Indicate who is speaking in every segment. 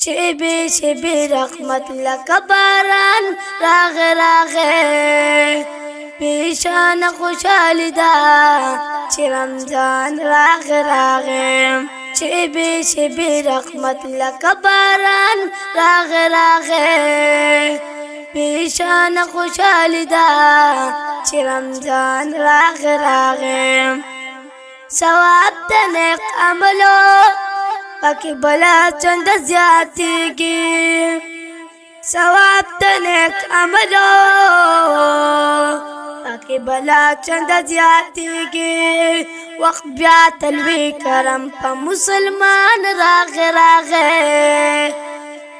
Speaker 1: شبي شبي رحمت لك باران راغ بشان خوشحالی دا چې رمضان راغ شبي شبي رحمت لك باران راغ بشان خوشحالی دا چې رمضان راغ ثواب د نیک عملو پاکی بلا چند زیاتیگی ثواب د نیک عملو پاکی بلا چند زیاتیگی وقت بیا تلوی کرم پا مسلمان راغ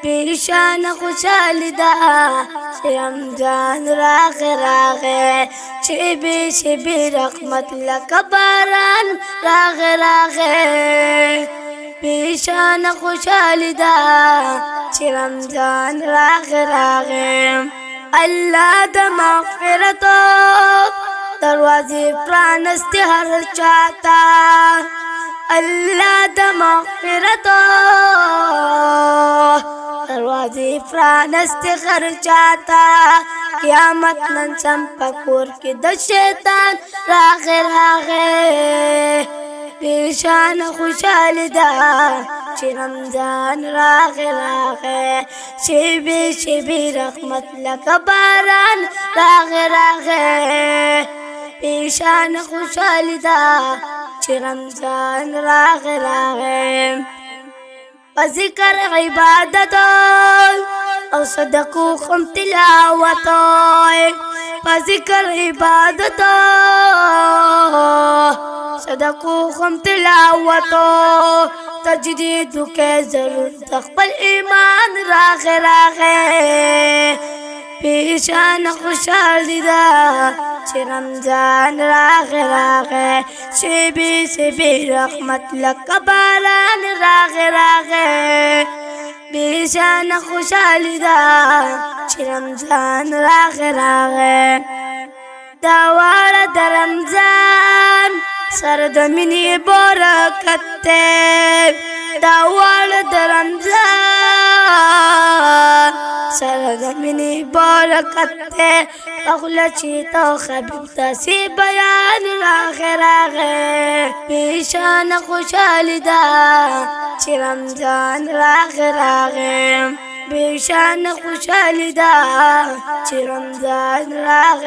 Speaker 1: بیشان خوشحالی دا چې رمضان راغ شبی شبی رحمت لک باران راغ بیشان خوشحالی دا چې رمضان راغ الله د مغفرتو دروازې پرانستې هر چاته الله د مغفرتو دروازې پرانستې هر چاته قیامت نن سم پکور کې د شیطان راغ بیشان خوشحالی دا چې رمضان راغ شبی شبی رحمت لک باران راغ بیشان خوشحالی دا چې رمضان راغ په ذکر عبادت او صدقو خم تلاوت په ذکر عبادت صدقو خم تلاوت تجدیدو که ضرور تخبل ایمان راغ بیشان خوشحالی دا چې رمضان راغ شبی شبی رحمت لک باران راغ بیشان خوشحالی دا چې رمضان راغ دا واړه د رمضان سر د مینې برکت دی دا واړه د رمضان سر د مینې برکت دی اغله چې تا خبیب تاسې بیان راغ بیشان خوشحالی دا چې رمضان راغ بیشان خوشحالی دا چې رمضان راغ